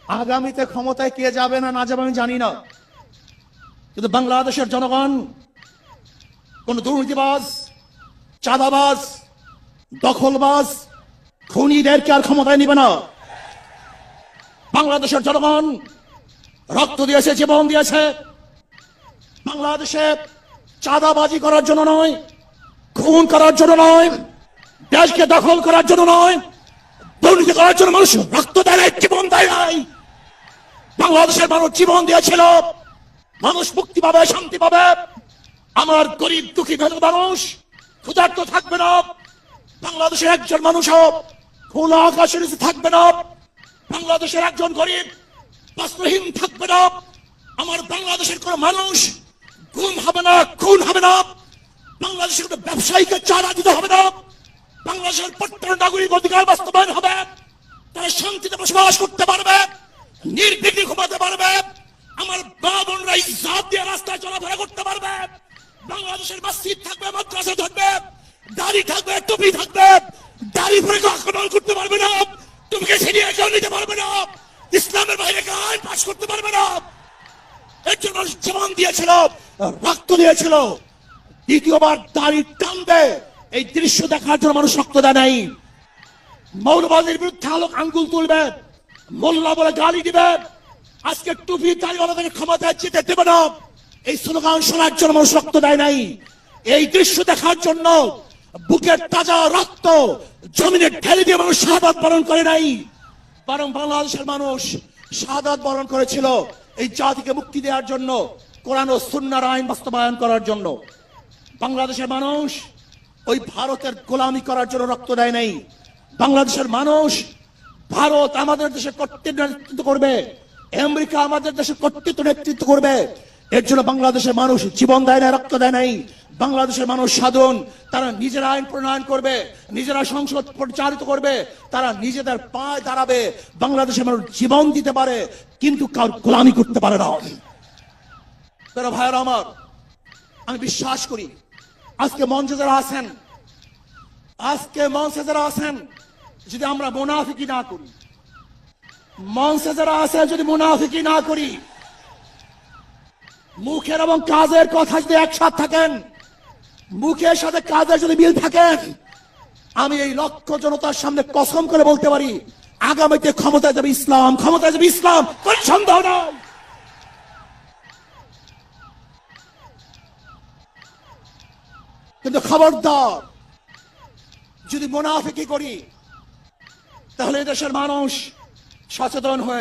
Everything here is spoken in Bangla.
আগামীতে ক্ষমতায় কে যাবে না না যাবে আমি জানি না, কিন্তু বাংলাদেশের জনগণ কোন দুর্নীতিবাজ, চাঁদাবাজ, দখলবাজ, খুনিদেরকে আর ক্ষমতায় নিবে না। বাংলাদেশের জনগণ রক্ত দিয়েছে, জীবন দিয়েছে বাংলাদেশে চাঁদাবাজি করার জন্য নয়, খুন করার জন্য নয়, দেশকে দখল করার জন্য নয়, দুর্নীতি করার জন্য মানুষ রক্ত দেয় নাই, জীবন দেয় নাই। বাংলাদেশের মানুষ জীবন দিয়েছিল, মানুষ মুক্তি পাবে, শান্তি পাবে। আমার গরিব দুঃখী মানুষ ক্ষুধার্ত থাকবে না, বাংলাদেশের একজন মানুষও খোলা আকাশের নিচে থাকবে না, বাংলাদেশের একজন গরিব বস্ত্রহীন থাকবে না। আমার বাংলাদেশের কোন মানুষ গুম হবে না, খুন হবে না, বাংলাদেশের কোন ব্যবসায়ীকে চাঁদা দিতে হবে না, বাংলাদেশের প্রত্যেক নাগরিক অধিকার বাস্তবায়ন হবে, তারা শান্তিতে বসবাস করতে পারবে, নির্বিঘ্নে ঘুমাতে পারবে, আমার মা বোনরা ইজ্জত দিয়ে রাস্তায় চলাফেরা করতে পারবে। বাংলাদেশের মসজিদ থাকবে, মাদ্রাসা থাকবে, দাড়ি থাকবে, টুপি থাকবে, দাড়ি পরে আক্রমণ করতে পারবে না, টুপিকে ছিনিয়ে কেউ নিতে পারবে না, ইসলামের বাইরে আইন পাশ করতে পারবে না। এর জন্য জীবন দিয়েছিল, রক্ত দিয়েছিল। দ্বিতীয়বার দাড়ি টানবে এই দৃশ্য দেখার জন্য মানুষ রক্ত দেয় নাই। মৌলবাদীর বিরুদ্ধে আলোক আঙ্গুল তুলবে, মোল্লা বলে গালি দিবে, আজকে টুপি দাড়িওয়ালাদেরকে ক্ষমতায় যেতে দেবে না, এই স্লোগান শোনার জন্য মানুষ রক্ত দেয় নাই। এই দৃশ্য দেখার জন্য বুকের তাজা রক্ত জমিনে ঢেলে দিয়ে মানুষ শাহাদাত বরণ করে নাই, বরং বাংলাদেশের মানুষ শাহাদাত বরণ করেছিল এই জাতিকে মুক্তি দেওয়ার জন্য, কোরআন ও সুন্নাহর আইন বাস্তবায়ন করার জন্য। বাংলাদেশের মানুষ ওই ভারতের গোলামি করার জন্য রক্ত দেয় নাই। বাংলাদেশের মানুষ ভারত আমাদের দেশে কর্তৃত্ব নেতৃত্ব করবে, আমেরিকা আমাদের দেশে কর্তৃত্ব নেতৃত্ব করবে, এর জন্য বাংলাদেশের মানুষ জীবন দেয় না, রক্ত দেয় নাই। বাংলাদেশের মানুষ সাধন, তারা নিজেরা আইন প্রণয়ন করবে, নিজেরা সংসদ পরিচালিত করবে, তারা নিজেদের পায়ে দাঁড়াবে। বাংলাদেশের মানুষ জীবন দিতে পারে, কিন্তু কার গোলামি করতে পারে না। তারা ভাইয়েরা আমার, আমি বিশ্বাস করি আজকে মঞ্চে যারা আছেন, যদি আমরা মুনাফিকি না করি, মঞ্চে যারা আছে যদি মুনাফিকি না করি, মুখের এবং কাজের কথা যদি একসাথে থাকেন, মুখের সাথে কাজের যদি মিল থাকেন, আমি এই লক্ষ জনতার সামনে কসম করে বলতে পারি আগামীতে ক্ষমতায় যাবে ইসলাম, ক্ষমতায় যাবে ইসলাম, কোনো সন্দেহ নাই। কিন্তু খবরদার যদি মুনাফিকি করি, তাহলে দেশের মানুষ সচেতন হয়ে